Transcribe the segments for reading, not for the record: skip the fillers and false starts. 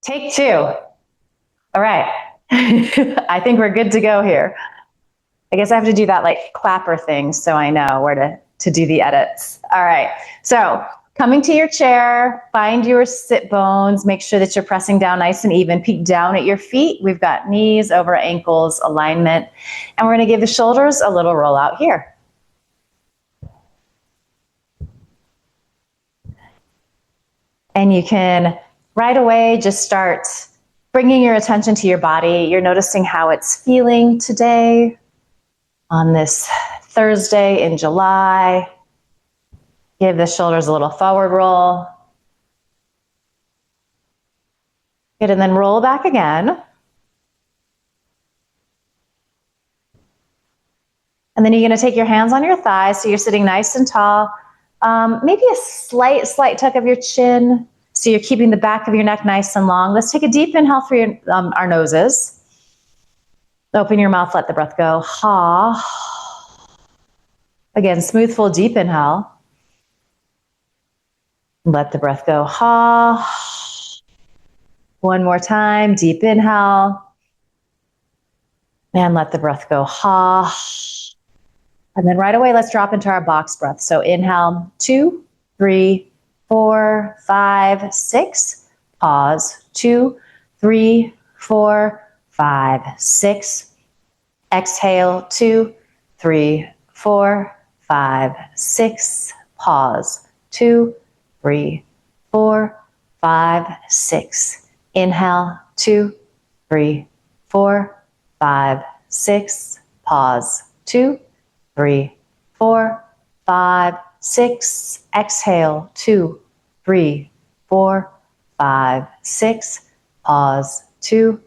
Take two. All right. I think we're good to go here. I guess I have to do that like clapper thing so I know where to do the edits. All right. So coming to your chair, find your sit bones, make sure that you're pressing down nice and even, peek down at your feet. We've got knees over ankles alignment, and we're going to give the shoulders a little roll out here. And you can right away just start bringing your attention to your body. You're noticing how it's feeling today on this Thursday in July. Give the shoulders a little forward roll. Good, and then roll back again. And then you're going to take your hands on your thighs so you're sitting nice and tall. Maybe a slight tuck of your chin so you're keeping the back of your neck nice and long. Let's take a deep inhale through our noses. Open your mouth, let the breath go. Ha. Again, smooth, full, deep inhale. Let the breath go. Ha. One more time, deep inhale. And let the breath go. Ha. And then right away, let's drop into our box breath. So inhale, 2, 3, 4, 5, 6. Pause, 2, 3, 4, 5, 6. Exhale, 2, 3, 4, 5, 6. Pause, 2, 3, 4, 5, 6. Inhale, 2, 3, 4, 5, 6. Pause, 2, 3, 4, 5, 6. Exhale, 2, 3, 4, 5, 6. Pause, 2,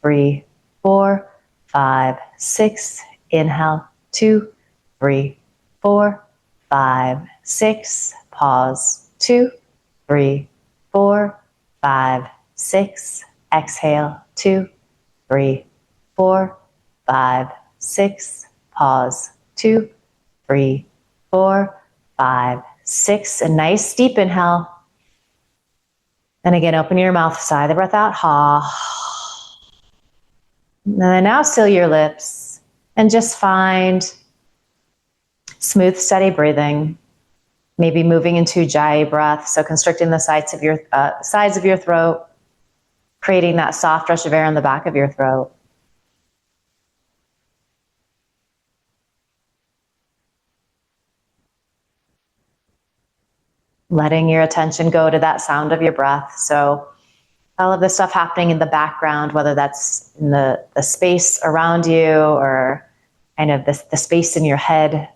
3, 4, 5, 6. Inhale, 2, 3, 4, 5, 6. Pause, 2, 3, 4, 5, 6. Exhale, 2, 3, 4, 5, 6. Pause, 2, 3, 4, 5, 6. A nice deep inhale. And again, open your mouth, sigh the breath out. Ha. And then now seal your lips and just find smooth, steady breathing. Maybe moving into Ujjayi breath, so constricting the sides of your throat, creating that soft rush of air in the back of your throat. Letting your attention go to that sound of your breath. So all of the stuff happening in the background, whether that's in the space around you or kind of the space in your head,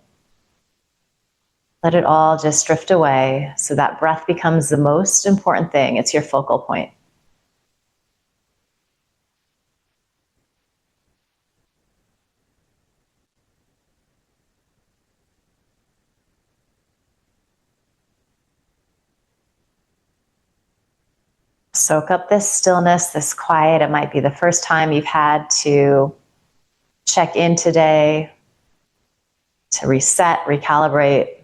let it all just drift away so that breath becomes the most important thing. It's your focal point. Soak up this stillness, this quiet. It might be the first time you've had to check in today, to reset, recalibrate.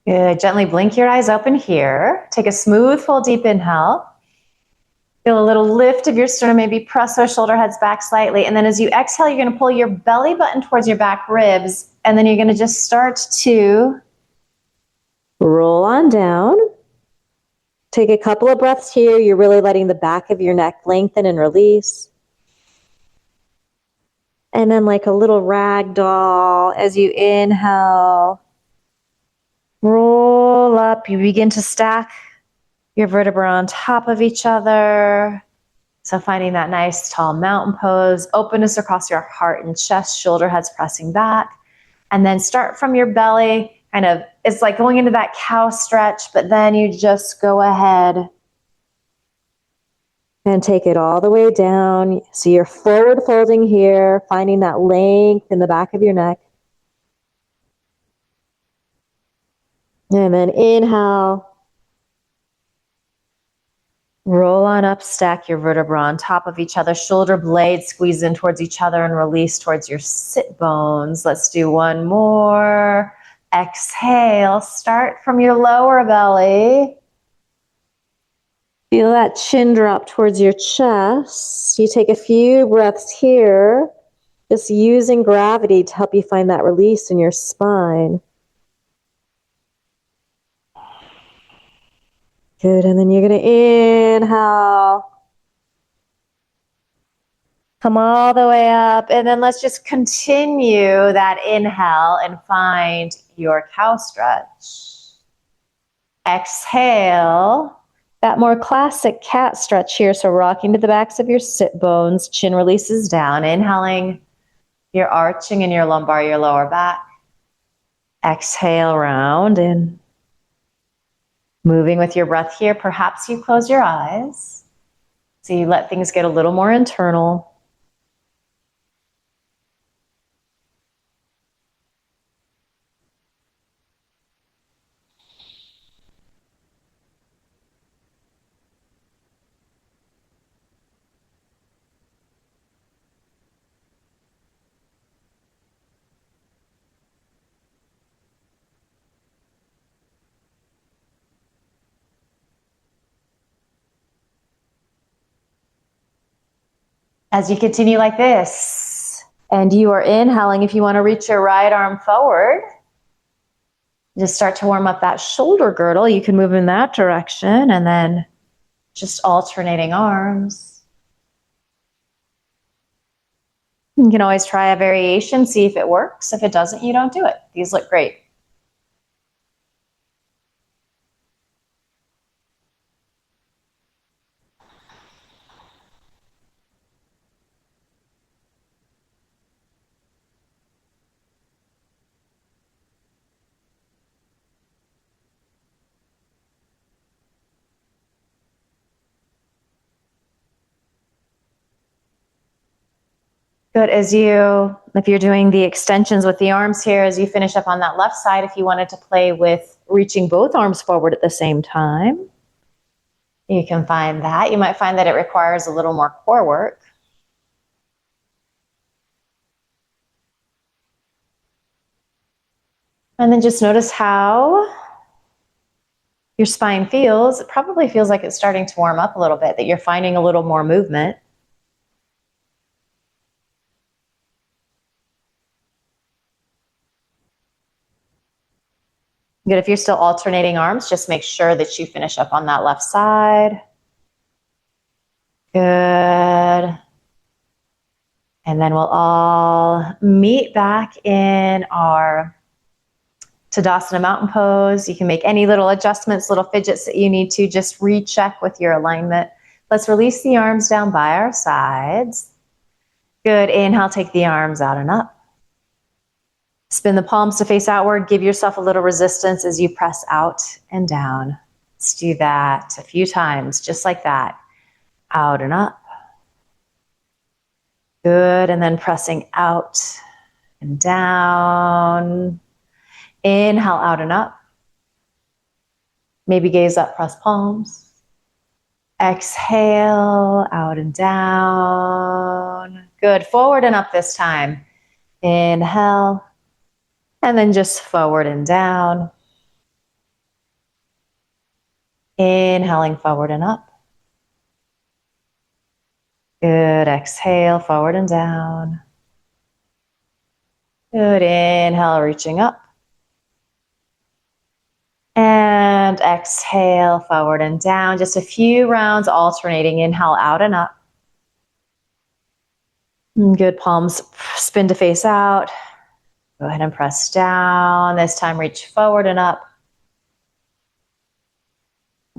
Good. Gently blink your eyes open here. Take a smooth, full, deep inhale. Feel a little lift of your sternum, maybe press those shoulder heads back slightly. And then as you exhale, you're going to pull your belly button towards your back ribs. And then you're going to just start to roll on down. Take a couple of breaths here. You're really letting the back of your neck lengthen and release. And then like a little rag doll as you inhale, roll up, you begin to stack your vertebrae on top of each other. So finding that nice tall mountain pose, openness across your heart and chest, shoulder heads pressing back. And then start from your belly, kind of, it's like going into that cow stretch, but then you just go ahead and take it all the way down. So you're forward folding here, finding that length in the back of your neck. And then inhale. Roll on up, stack your vertebrae on top of each other. Shoulder blades squeeze in towards each other and release towards your sit bones. Let's do one more. Exhale, start from your lower belly. Feel that chin drop towards your chest. You take a few breaths here, just using gravity to help you find that release in your spine. Good, and then you're going to inhale. Come all the way up, and then let's just continue that inhale and find your cow stretch. Exhale. That more classic cat stretch here, so rocking to the backs of your sit bones, chin releases down, inhaling, you're arching in your lumbar, your lower back. Exhale, round in. Moving with your breath here, perhaps you close your eyes, so you let things get a little more internal. As you continue like this, and you are inhaling, if you want to reach your right arm forward, just start to warm up that shoulder girdle. You can move in that direction, and then just alternating arms. You can always try a variation, see if it works. If it doesn't, you don't do it. These look great. Good. If you're doing the extensions with the arms here, as you finish up on that left side, if you wanted to play with reaching both arms forward at the same time, you can find that. You might find that it requires a little more core work. And then just notice how your spine feels. It probably feels like it's starting to warm up a little bit, that you're finding a little more movement. Good. If you're still alternating arms, just make sure that you finish up on that left side. Good. And then we'll all meet back in our Tadasana mountain pose. You can make any little adjustments, little fidgets that you need to. Just recheck with your alignment. Let's release the arms down by our sides. Good. Inhale, take the arms out and up. Spin the palms to face outward. Give yourself a little resistance as you press out and down. Let's do that a few times, just like that. Out and up. Good. And then pressing out and down. Inhale, out and up. Maybe gaze up, press palms. Exhale, out and down. Good. Forward and up this time. Inhale. And then just forward and down. Inhaling forward and up. Good. Exhale, forward and down. Good. Inhale, reaching up. And exhale, forward and down. Just a few rounds alternating. Inhale, out and up. Good, palms spin to face out. Go ahead and press down. This time reach forward and up.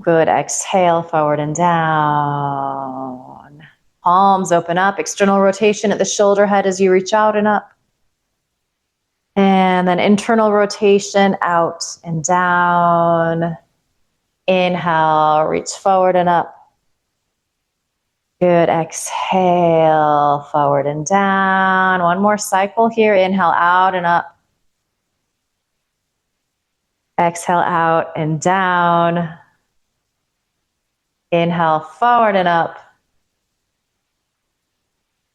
Good, exhale, forward and down. Palms open up, external rotation at the shoulder head as you reach out and up. And then internal rotation out and down. Inhale, reach forward and up. Good, exhale, forward and down. One more cycle here. Inhale, out and up. Exhale, out and down. Inhale, forward and up.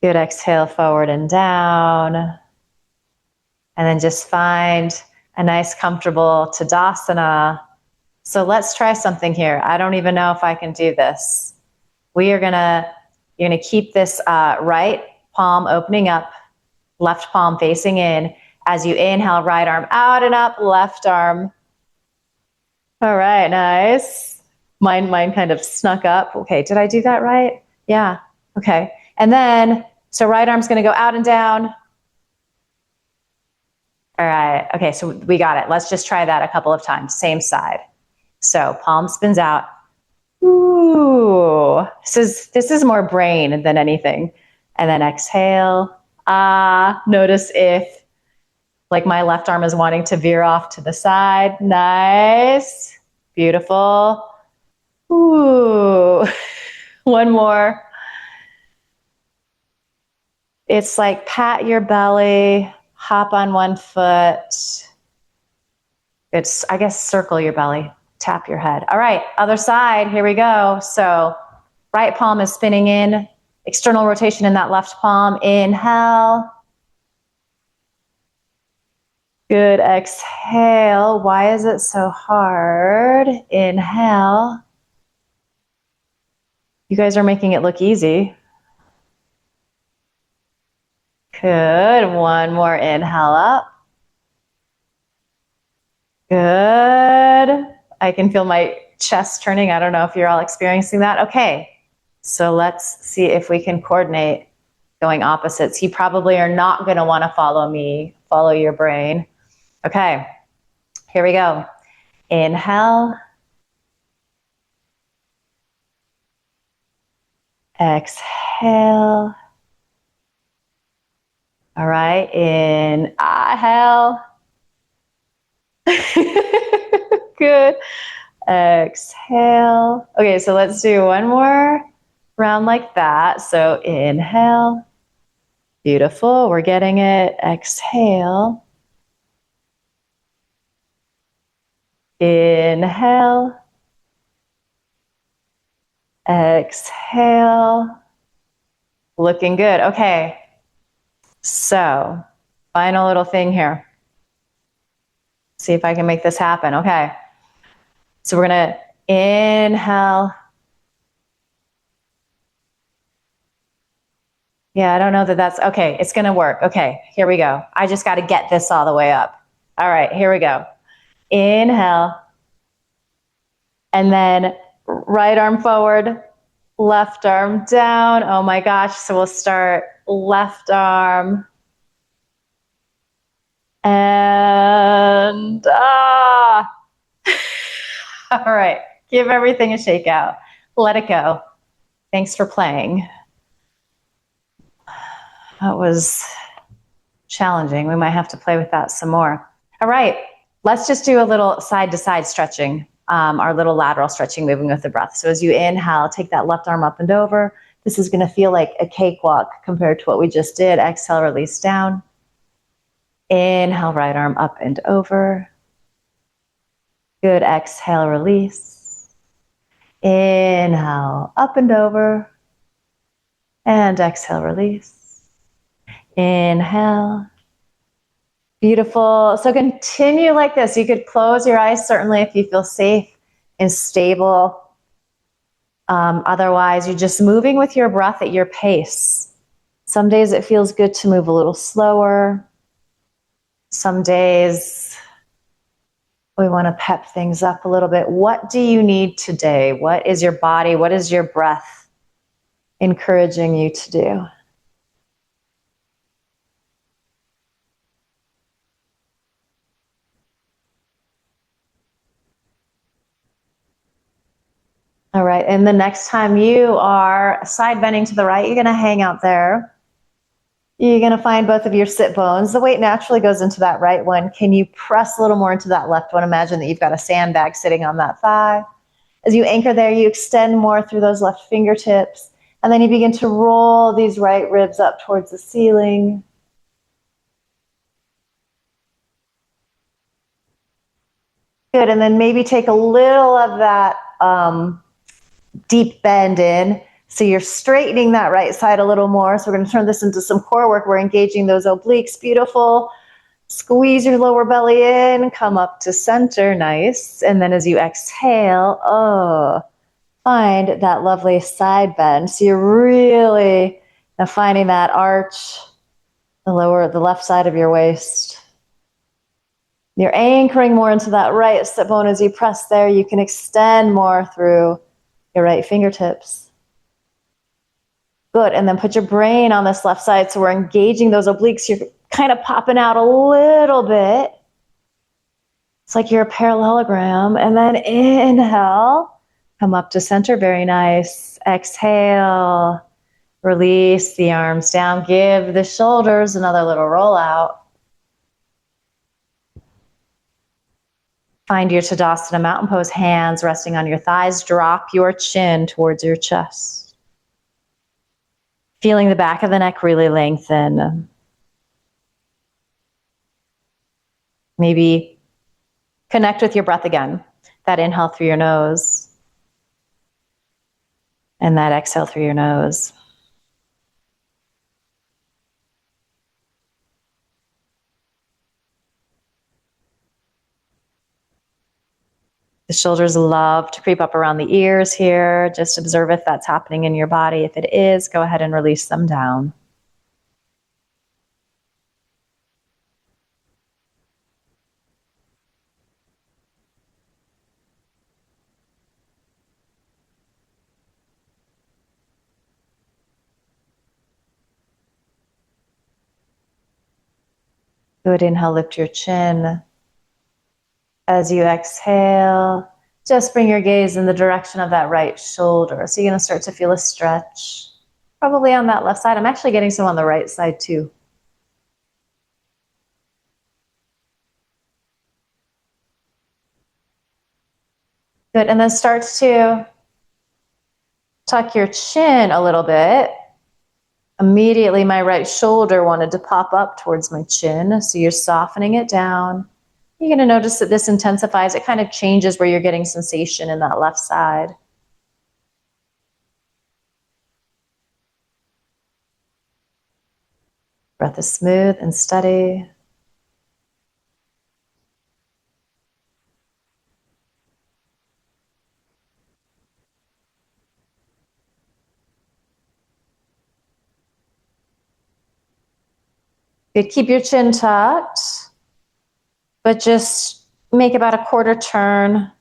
Good, exhale, forward and down. And then just find a nice, comfortable Tadasana. So let's try something here. I don't even know if I can do this. You're gonna keep this right palm opening up, left palm facing in. As you inhale, right arm out and up, left arm. All right, nice. Mine kind of snuck up. Okay, did I do that right? Yeah, okay. And then, so right arm's gonna go out and down. All right, okay, so we got it. Let's just try that a couple of times, same side. So palm spins out. Ooh, this is more brain than anything. And then exhale. Notice if like my left arm is wanting to veer off to the side. Nice, beautiful. Ooh, one more. It's like pat your belly, hop on one foot. It's, I guess, circle your belly. Tap your head. All right, other side, here we go. So right palm is spinning in, external rotation in that left palm. Inhale. Good, exhale. Why is it so hard? Inhale. You guys are making it look easy. Good, one more inhale up. Good. I can feel my chest turning. I don't know if you're all experiencing that. Okay, so let's see if we can coordinate going opposites. You probably are not going to want to follow me, follow your brain. Okay, here we go. Inhale. Exhale. All right, inhale. Good. Exhale. Okay, so let's do one more round like that. So inhale. Beautiful. We're getting it. Exhale. Inhale. Exhale. Looking good. Okay. So, final little thing here. See if I can make this happen. Okay. So we're going to inhale. Yeah, I don't know that that's, okay, it's going to work. Okay, here we go. I just got to get this all the way up. All right, here we go. Inhale. And then right arm forward, left arm down. Oh my gosh. So we'll start left arm. And all right, give everything a shake out. Let it go. Thanks for playing. That was challenging. We might have to play with that some more. All right, let's just do a little side to side stretching, our little lateral stretching, moving with the breath. So as you inhale, take that left arm up and over. This is going to feel like a cakewalk compared to what we just did. Exhale, release down. Inhale, right arm up and over. Good, exhale, release. Inhale, up and over. And exhale, release. Inhale. Beautiful. So continue like this. You could close your eyes, certainly, if you feel safe and stable. Otherwise, you're just moving with your breath at your pace. Some days it feels good to move a little slower. Some days we want to pep things up a little bit. What do you need today? What is your body? What is your breath encouraging you to do? All right, and the next time you are side bending to the right, you're gonna hang out there. You're gonna find both of your sit bones. The weight naturally goes into that right one. Can you press a little more into that left one? Imagine that you've got a sandbag sitting on that thigh. As you anchor there, you extend more through those left fingertips, and then you begin to roll these right ribs up towards the ceiling. Good, and then maybe take a little of that deep bend in. So you're straightening that right side a little more. So we're going to turn this into some core work. We're engaging those obliques. Beautiful. Squeeze your lower belly in, come up to center, nice. And then as you exhale, find that lovely side bend. So you're really now finding that arch, the left side of your waist. You're anchoring more into that right sit bone. As you press there, you can extend more through your right fingertips. Good, and then put your brain on this left side. So we're engaging those obliques. You're kind of popping out a little bit. It's like you're a parallelogram. And then inhale, come up to center, very nice. Exhale, release the arms down. Give the shoulders another little roll out. Find your Tadasana mountain pose, hands resting on your thighs. Drop your chin towards your chest. Feeling the back of the neck really lengthen. Maybe connect with your breath again. That inhale through your nose and that exhale through your nose. The shoulders love to creep up around the ears here. Just observe if that's happening in your body. If it is, go ahead and release them down. Good, inhale, lift your chin. As you exhale, just bring your gaze in the direction of that right shoulder. So you're going to start to feel a stretch, probably on that left side. I'm actually getting some on the right side too. Good, and then start to tuck your chin a little bit. Immediately, my right shoulder wanted to pop up towards my chin. So you're softening it down. You're going to notice that this intensifies. It kind of changes where you're getting sensation in that left side. Breath is smooth and steady. Good. Keep your chin tucked, but just make about a quarter turn.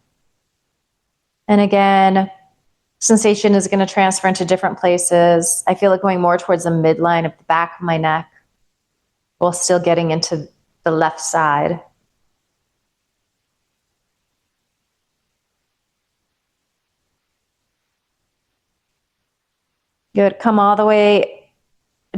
And again, sensation is going to transfer into different places. I feel it going more towards the midline of the back of my neck while still getting into the left side. Good. Come all the way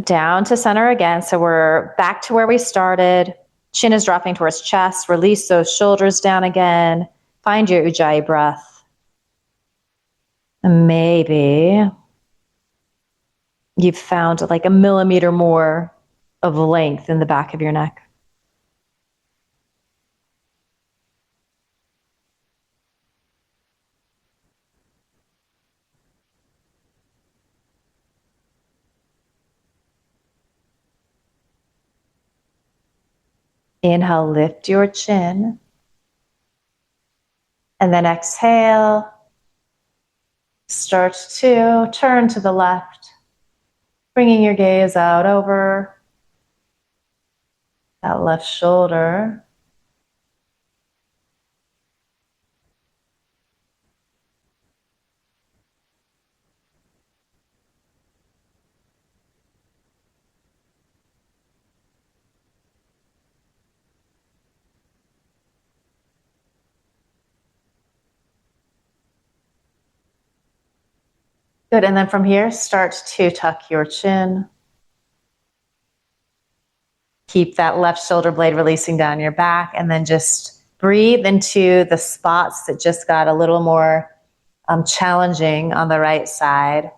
down to center again. So we're back to where we started. Chin is dropping towards chest. Release those shoulders down again. Find your Ujjayi breath. And maybe you've found like a millimeter more of length in the back of your neck. Inhale, lift your chin. And then exhale, start to turn to the left, bringing your gaze out over that left shoulder. Good, and then from here, start to tuck your chin. Keep that left shoulder blade releasing down your back, and then just breathe into the spots that just got a little more challenging on the right side.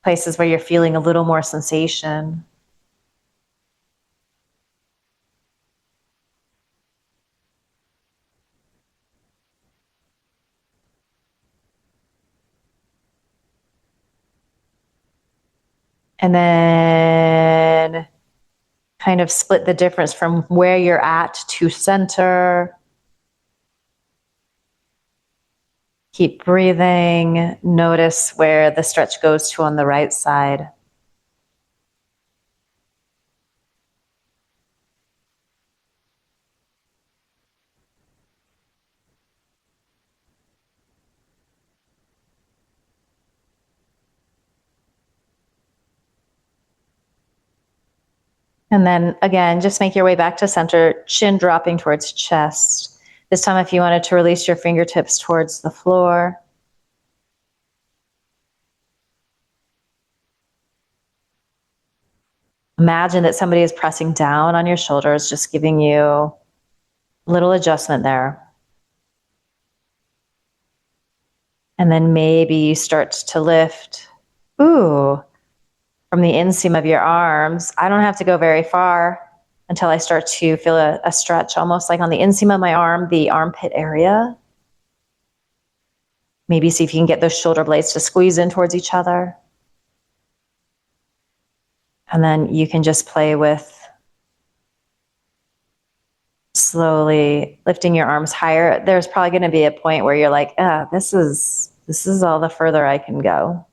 Places where you're feeling a little more sensation. And then kind of split the difference from where you're at to center. Keep breathing. Notice where the stretch goes to on the right side. And then again, just make your way back to center, chin dropping towards chest. This time, if you wanted to release your fingertips towards the floor. Imagine that somebody is pressing down on your shoulders, just giving you a little adjustment there. And then maybe you start to lift. Ooh, from the inseam of your arms. I don't have to go very far until I start to feel a stretch, almost like on the inseam of my arm, the armpit area. Maybe see if you can get those shoulder blades to squeeze in towards each other. And then you can just play with slowly lifting your arms higher. There's probably going to be a point where you're like, this is all the further I can go.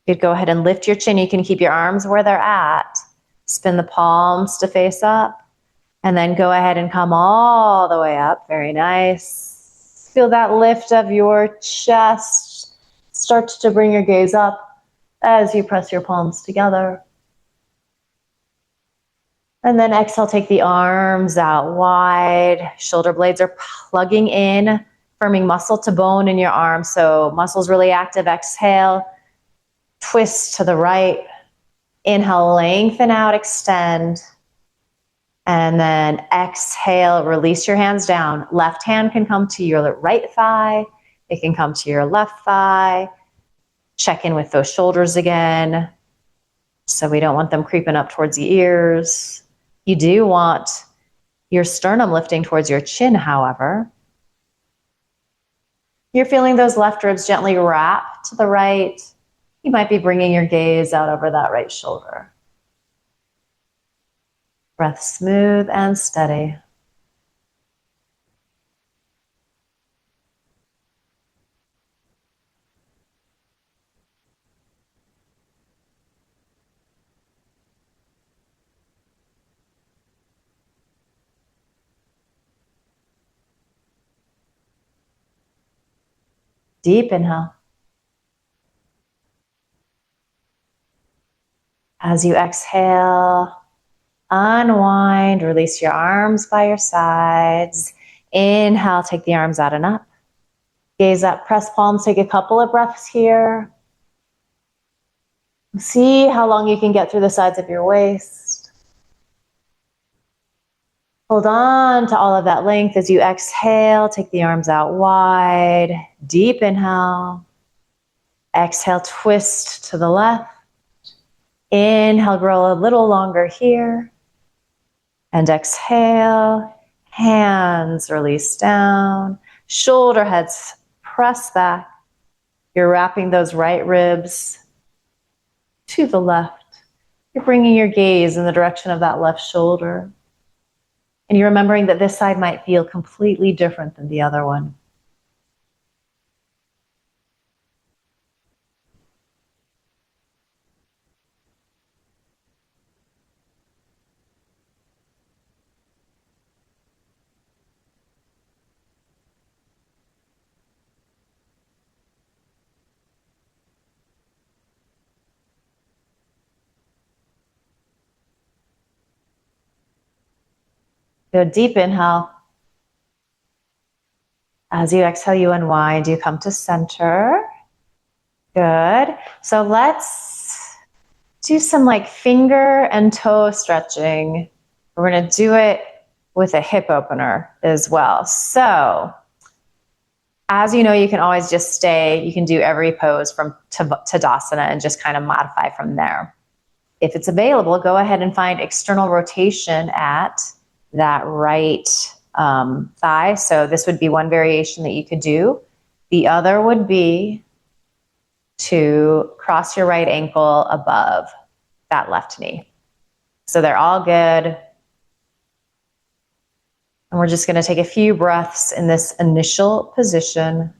You'd go ahead and lift your chin. You can keep your arms where they're at. Spin the palms to face up. And then go ahead and come all the way up. Very nice. Feel that lift of your chest. Start to bring your gaze up as you press your palms together. And then exhale, take the arms out wide. Shoulder blades are plugging in, firming muscle to bone in your arm. So muscles really active. Exhale, twist to the right. Inhale, lengthen out, extend. And then exhale, release your hands down. Left hand can come to your right thigh. It can come to your left thigh. Check in with those shoulders again. So we don't want them creeping up towards the ears. You do want your sternum lifting towards your chin, however. You're feeling those left ribs gently wrap to the right. You might be bringing your gaze out over that right shoulder. Breath smooth and steady. Deep inhale. As you exhale, unwind, release your arms by your sides. Inhale, take the arms out and up. Gaze up, press palms, take a couple of breaths here. See how long you can get through the sides of your waist. Hold on to all of that length as you exhale, take the arms out wide. Deep inhale. Exhale, twist to the left. Inhale, grow a little longer here. And exhale, hands release down. Shoulder heads press back. You're wrapping those right ribs to the left. You're bringing your gaze in the direction of that left shoulder. And you're remembering that this side might feel completely different than the other one. Go deep inhale. As you exhale, you unwind, you come to center. Good. So let's do some like finger and toe stretching. We're going to do it with a hip opener as well. So as you know, you can always just stay, you can do every pose from Tadasana and just kind of modify from there. If it's available, go ahead and find external rotation at that right thigh. So this would be one variation that you could do. The other would be to cross your right ankle above that left knee. So they're all good. And we're just going to take a few breaths in this initial position.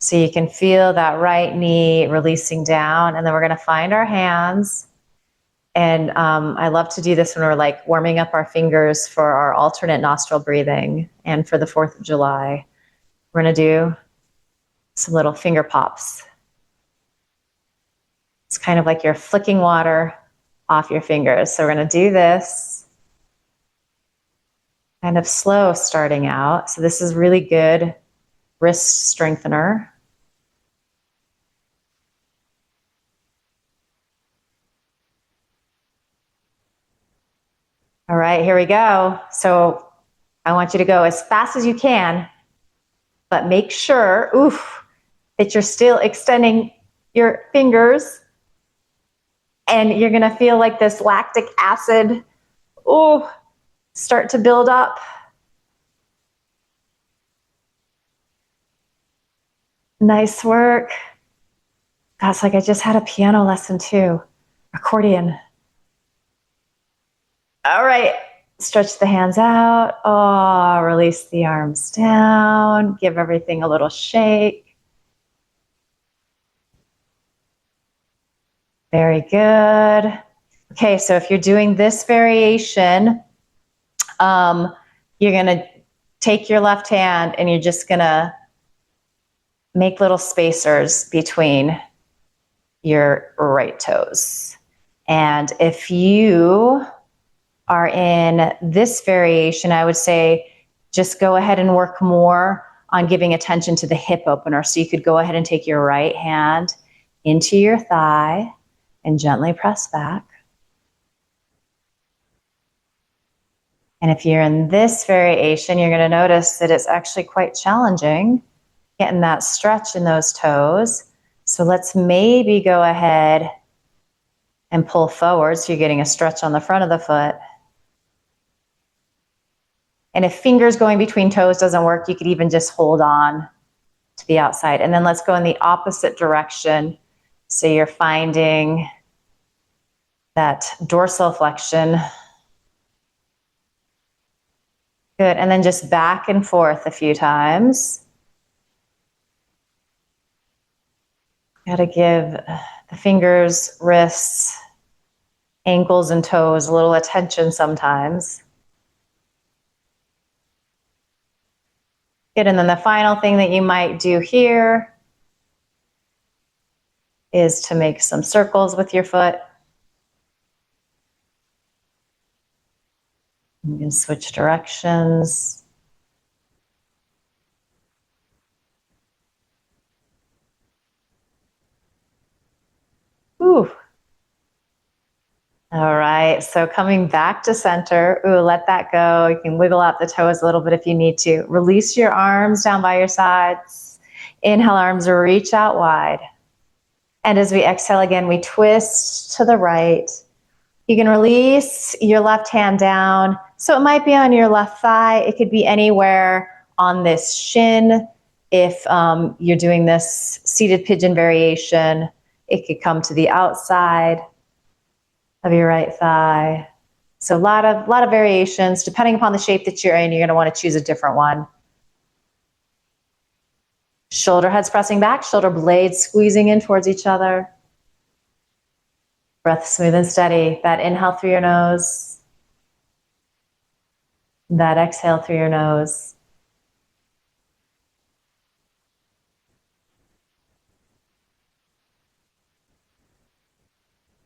So you can feel that right knee releasing down, and then we're going to find our hands. And I love to do this when we're like warming up our fingers for our alternate nostril breathing and for the 4th of July. We're going to do some little finger pops. It's kind of like you're flicking water off your fingers. So we're going to do this kind of slow starting out. So this is really good wrist strengthener. All right, here we go. So I want you to go as fast as you can, but make sure, that you're still extending your fingers, and you're gonna feel like this lactic acid, start to build up. Nice work. That's like I just had a piano lesson too, accordion. All right, stretch the hands out. Release the arms down. Give everything a little shake. Very good. Okay, so if you're doing this variation, you're gonna take your left hand and you're just gonna make little spacers between your right toes. And if you are in this variation, I would say just go ahead and work more on giving attention to the hip opener. So you could go ahead and take your right hand into your thigh and gently press back. And if you're in this variation, you're going to notice that it's actually quite challenging getting that stretch in those toes. So let's maybe go ahead and pull forward so you're getting a stretch on the front of the foot. And if fingers going between toes doesn't work, you could even just hold on to the outside. And then let's go in the opposite direction. So you're finding that dorsal flexion. Good. And then just back and forth a few times. Got to give the fingers, wrists, ankles, and toes a little attention sometimes. Good. And then the final thing that you might do here is to make some circles with your foot. You can switch directions. Ooh. All right, so coming back to center, let that go. You can wiggle out the toes a little bit if you need to. Release your arms down by your sides. Inhale, arms reach out wide. And as we exhale again, we twist to the right. You can release your left hand down. So it might be on your left thigh. It could be anywhere on this shin. If you're doing this seated pigeon variation, it could come to the outside of your right thigh. So a lot of variations. Depending upon the shape that you're in, you're going to want to choose a different one. Shoulder heads pressing back, shoulder blades squeezing in towards each other. Breath smooth and steady. That inhale through your nose. That exhale through your nose.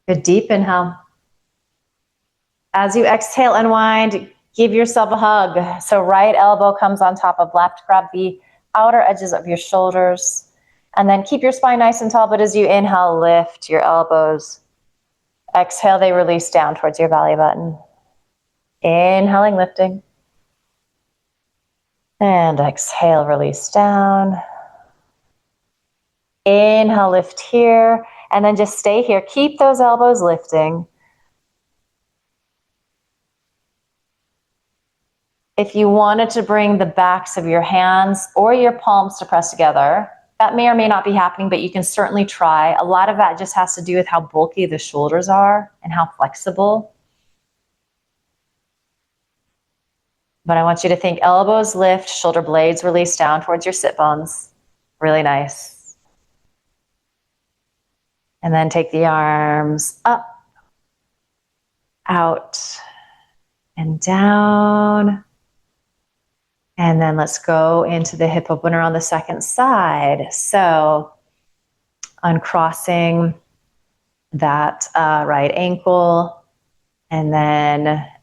Good deep inhale. As you exhale, unwind, Give yourself a hug. So right elbow comes on top of left. Grab the outer edges of your shoulders. And then keep your spine nice and tall, but as you inhale, lift your elbows. Exhale, they release down towards your belly button. Inhaling, lifting. And exhale, release down. Inhale, lift here. And then just stay here. Keep those elbows lifting. If you wanted to bring the backs of your hands or your palms to press together, that may or may not be happening, but you can certainly try. A lot of that just has to do with how bulky the shoulders are and how flexible. But I want you to think elbows lift, shoulder blades release down towards your sit bones. Really nice. And then take the arms up, out, and down. And then let's go into the hip opener on the second side. So uncrossing that right ankle. And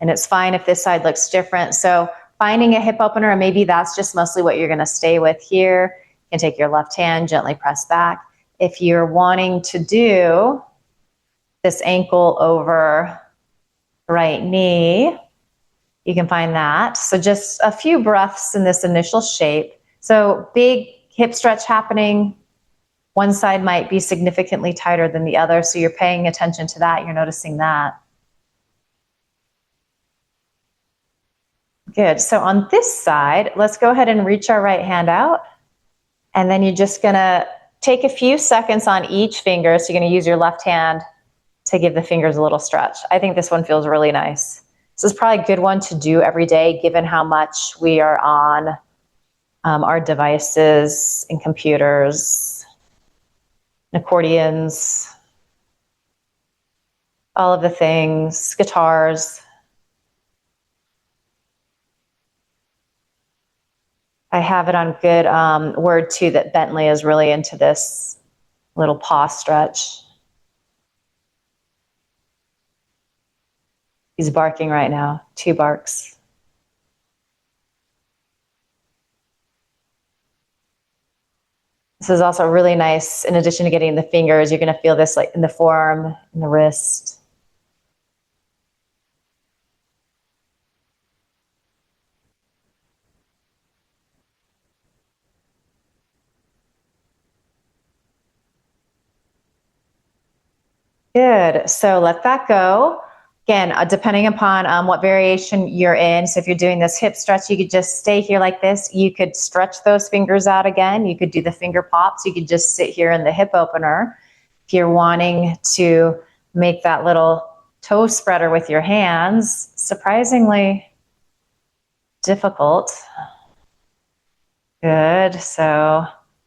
it's fine if this side looks different. So finding a hip opener, and maybe that's just mostly what you're going to stay with here. You can take your left hand, gently press back. If you're wanting to do this ankle over right knee, you can find that. So just a few breaths in this initial shape. So big hip stretch happening. One side might be significantly tighter than the other. So you're paying attention to that. You're noticing that. Good. So on this side, let's go ahead and reach our right hand out. And then you're just going to take a few seconds on each finger. So you're going to use your left hand to give the fingers a little stretch. I think this one feels really nice. This is probably a good one to do every day, given how much we are on our devices and computers, accordions, all of the things, guitars. I have it on good word too that Bentley is really into this little paw stretch. He's barking right now, 2 barks. This is also really nice. In addition to getting the fingers, you're going to feel this like in the forearm, in the wrist. Good. So let that go. Again, depending upon what variation you're in. So if you're doing this hip stretch, you could just stay here like this. You could stretch those fingers out again. You could do the finger pops. You could just sit here in the hip opener. If you're wanting to make that little toe spreader with your hands, surprisingly difficult. Good. So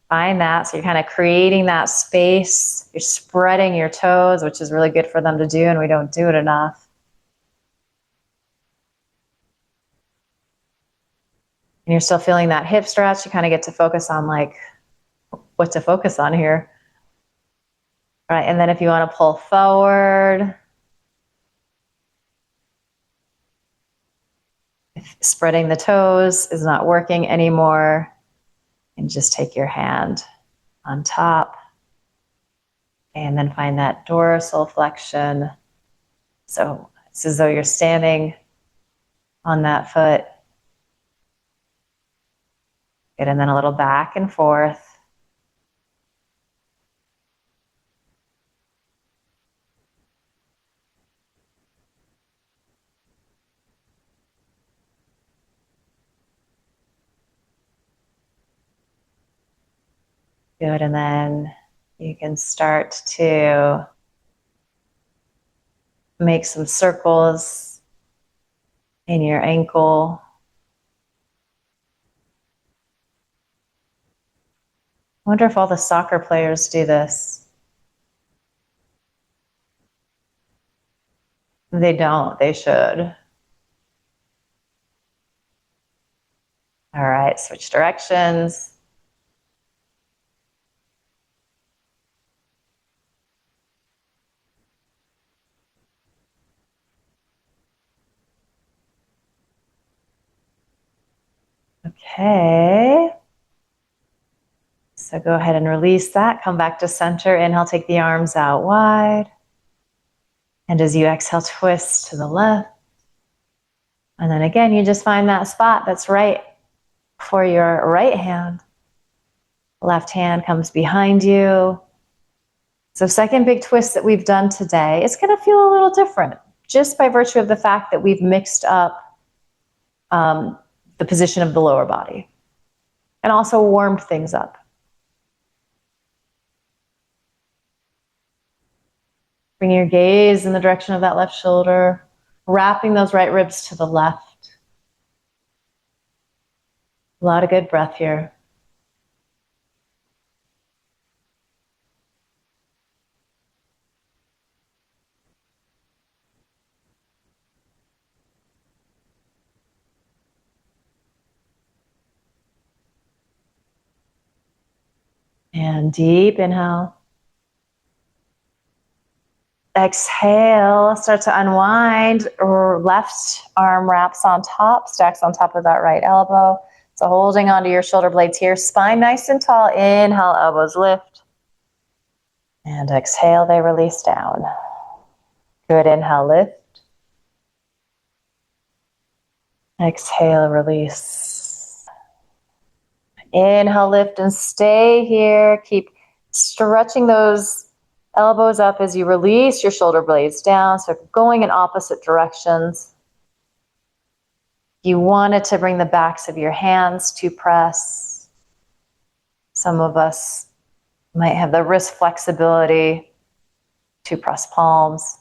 find that. So you're kind of creating that space. You're spreading your toes, which is really good for them to do, and we don't do it enough. And you're still feeling that hip stretch. You kind of get to focus on like what to focus on here. All right. And then if you want to pull forward, if spreading the toes is not working anymore, and just take your hand on top and then find that dorsal flexion. So it's as though you're standing on that foot. Good, and then a little back and forth. Good, and then you can start to make some circles in your ankle. I wonder if all the soccer players do this. They don't, they should. All right, switch directions. Okay. So go ahead and release that. Come back to center. Inhale, take the arms out wide. And as you exhale, twist to the left. And then again, you just find that spot that's right for your right hand. Left hand comes behind you. So second big twist that we've done today, it's going to feel a little different just by virtue of the fact that we've mixed up the position of the lower body and also warmed things up. Bring your gaze in the direction of that left shoulder, wrapping those right ribs to the left. A lot of good breath here. And deep inhale. Exhale, start to unwind. Left arm wraps on top, stacks on top of that right elbow. So holding onto your shoulder blades here, spine nice and tall. Inhale, elbows lift. And exhale, they release down. Good, inhale, lift. Exhale, release. Inhale, lift and stay here. Keep stretching those elbows up as you release your shoulder blades down. So going in opposite directions. You wanted to bring the backs of your hands to press. Some of us might have the wrist flexibility to press palms.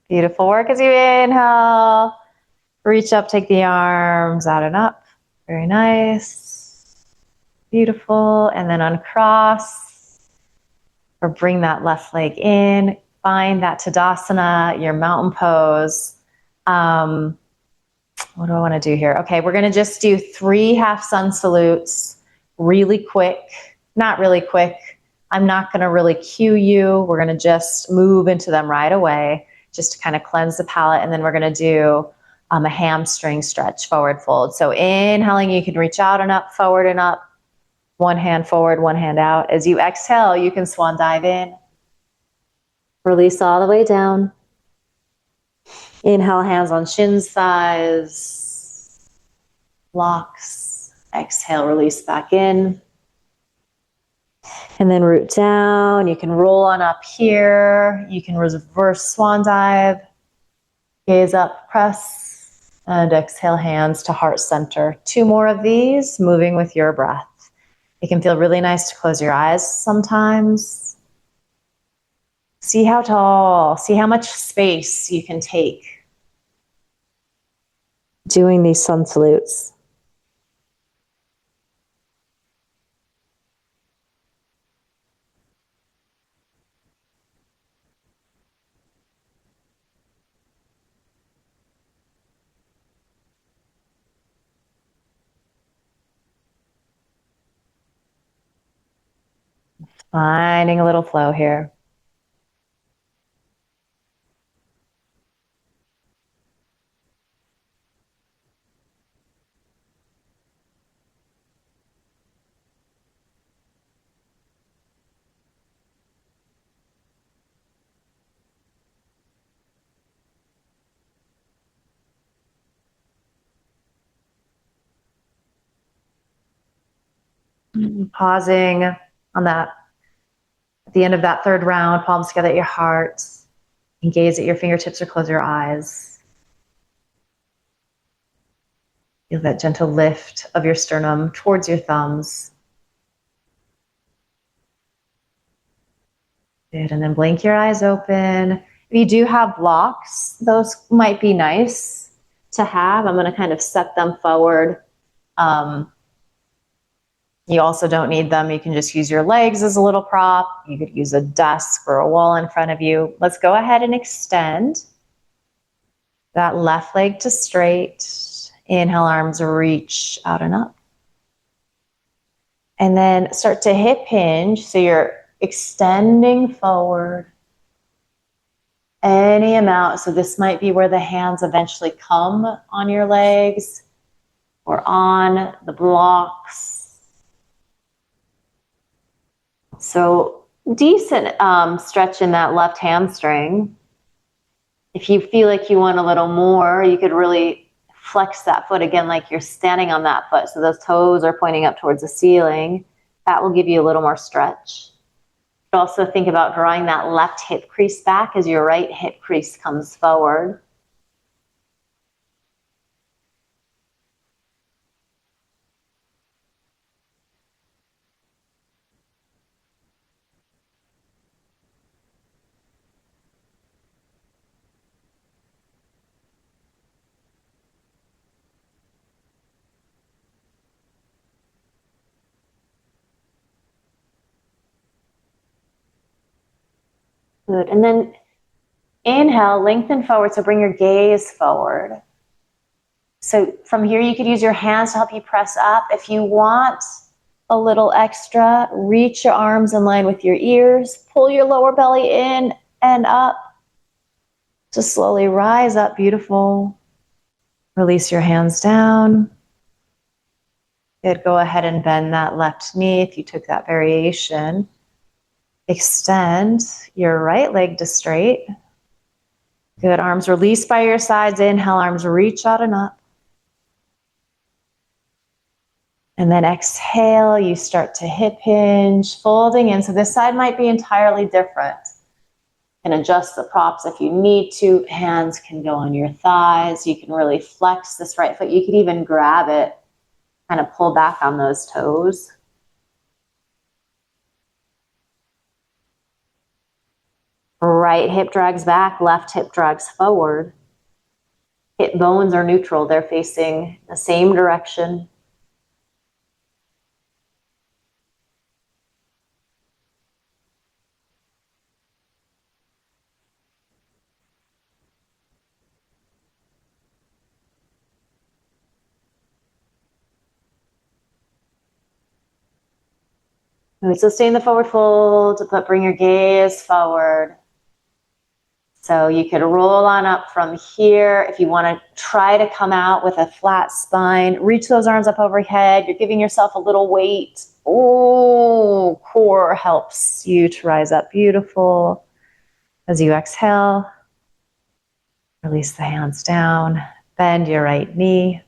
Beautiful work as you inhale. Reach up, take the arms out and up. Very nice. Beautiful. And then uncross or bring that left leg in. Find that Tadasana, your mountain pose. What do I want to do here? Okay, we're going to just do 3 half sun salutes really quick. Not really quick. I'm not going to really cue you. We're going to just move into them right away just to kind of cleanse the palate. And then we're going to do a hamstring stretch, forward fold. So inhaling, you can reach out and up, forward and up. One hand forward, one hand out. As you exhale, you can swan dive in. Release all the way down. Inhale, hands on shins, thighs, blocks. Exhale, release back in. And then root down. You can roll on up here. You can reverse swan dive. Gaze up, press, and exhale, hands to heart center. 2 more of these, moving with your breath. It can feel really nice to close your eyes sometimes. See how tall, see how much space you can take doing these sun salutes. Finding a little flow here. Pausing on that, at the end of that 3rd round, palms together at your heart. And gaze at your fingertips or close your eyes. Feel that gentle lift of your sternum towards your thumbs. Good, and then blink your eyes open. If you do have blocks, those might be nice to have. I'm going to kind of set them forward. You also don't need them. You can just use your legs as a little prop. You could use a desk or a wall in front of you. Let's go ahead and extend that left leg to straight. Inhale, arms reach out and up. And then start to hip hinge. So you're extending forward any amount. So this might be where the hands eventually come on your legs or on the blocks. So decent stretch in that left hamstring. If you feel like you want a little more, you could really flex that foot again like you're standing on that foot. So those toes are pointing up towards the ceiling. That will give you a little more stretch. Also think about drawing that left hip crease back as your right hip crease comes forward. Good. And then inhale, lengthen forward. So bring your gaze forward. So from here, you could use your hands to help you press up. If you want a little extra, reach your arms in line with your ears. Pull your lower belly in and up. Just slowly rise up. Beautiful. Release your hands down. Good. Go ahead and bend that left knee if you took that variation. Extend your right leg to straight. Good. Arms release by your sides. Inhale, arms reach out and up. And then exhale, you start to hip hinge, folding in. So this side might be entirely different. You can adjust the props if you need to. Hands can go on your thighs. You can really flex this right foot. You could even grab it, kind of pull back on those toes. Right hip drags back, left hip drags forward. Hip bones are neutral. They're facing the same direction. So stay in the forward fold, but bring your gaze forward. So you could roll on up from here. If you want to try to come out with a flat spine, reach those arms up overhead. You're giving yourself a little weight. Oh, core helps you to rise up. Beautiful. As you exhale, release the hands down. Bend your right knee.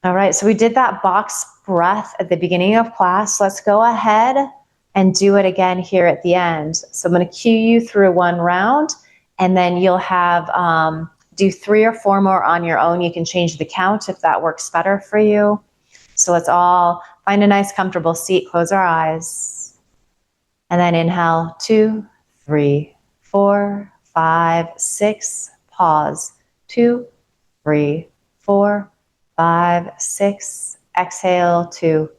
All right, so we did that box breath at the beginning of class. Let's go ahead and do it again here at the end. So I'm going to cue you through one round, and then you'll have do 3 or 4 more on your own. You can change the count if that works better for you. So let's all find a nice comfortable seat, close our eyes, and then inhale 2, 3, 4, 5, 6, pause 2, 3, 4, 5, 6, exhale 2,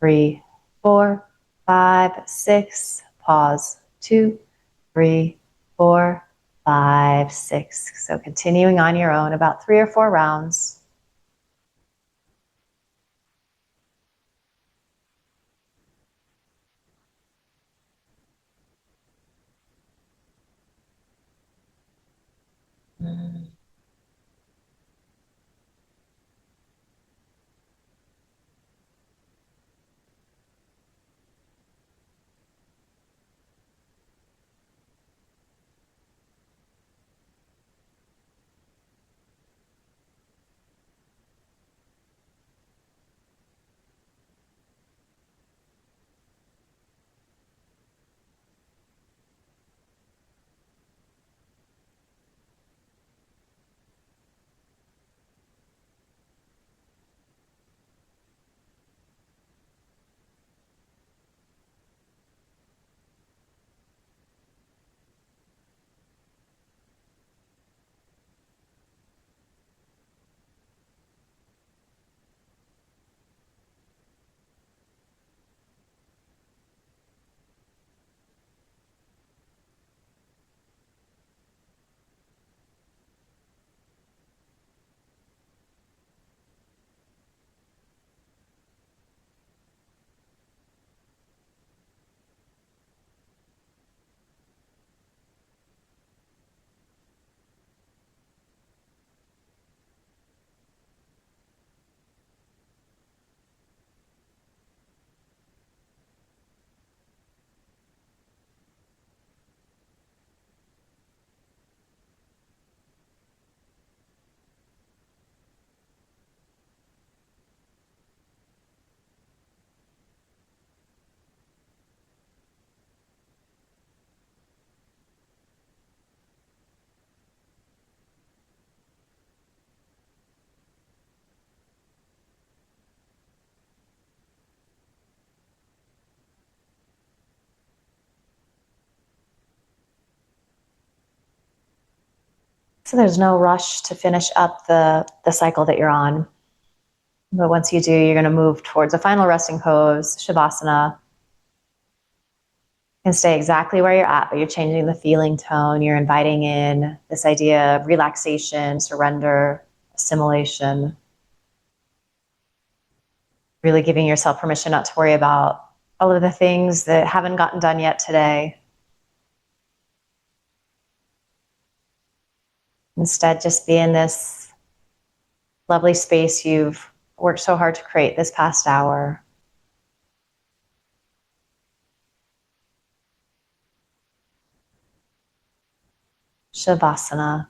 3, 4, 5, 6, pause 2, 3, 4, 5, 6. So continuing on your own, about 3 or 4 rounds. So there's no rush to finish up the cycle that you're on. But once you do, you're going to move towards a final resting pose, Shavasana. You can stay exactly where you're at, but you're changing the feeling tone. You're inviting in this idea of relaxation, surrender, assimilation. Really giving yourself permission not to worry about all of the things that haven't gotten done yet today. Instead, just be in this lovely space you've worked so hard to create this past hour. Shavasana.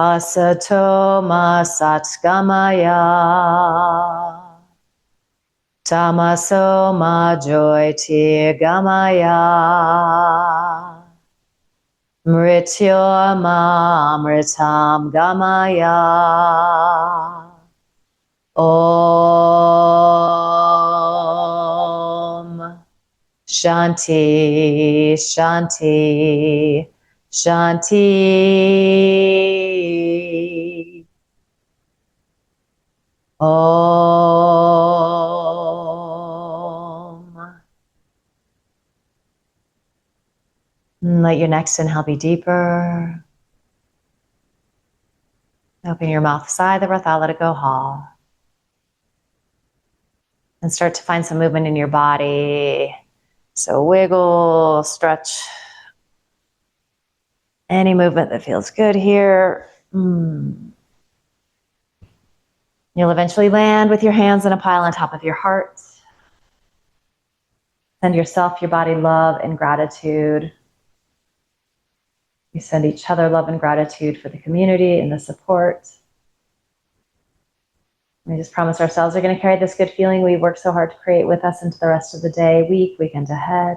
Asato ma satgamaya. Tamaso ma jyotirgamaya. Mrityorma amritam gamaya. Om Shanti Shanti Shanti. Om. Let your next inhale be deeper. Open your mouth, sigh the breath out, let it go, ha. And start to find some movement in your body. So wiggle, stretch. Any movement that feels good here. You'll eventually land with your hands in a pile on top of your heart. Send yourself, your body love and gratitude. We send each other love and gratitude for the community and the support. We just promise ourselves we're going to carry this good feeling we worked so hard to create with us into the rest of the day, week, weekend ahead.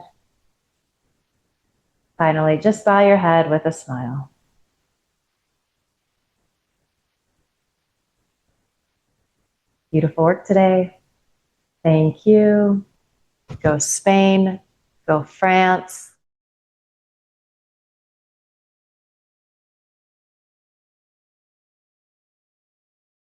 Finally, just bow your head with a smile. Beautiful work today. Thank you. Go Spain. Go France.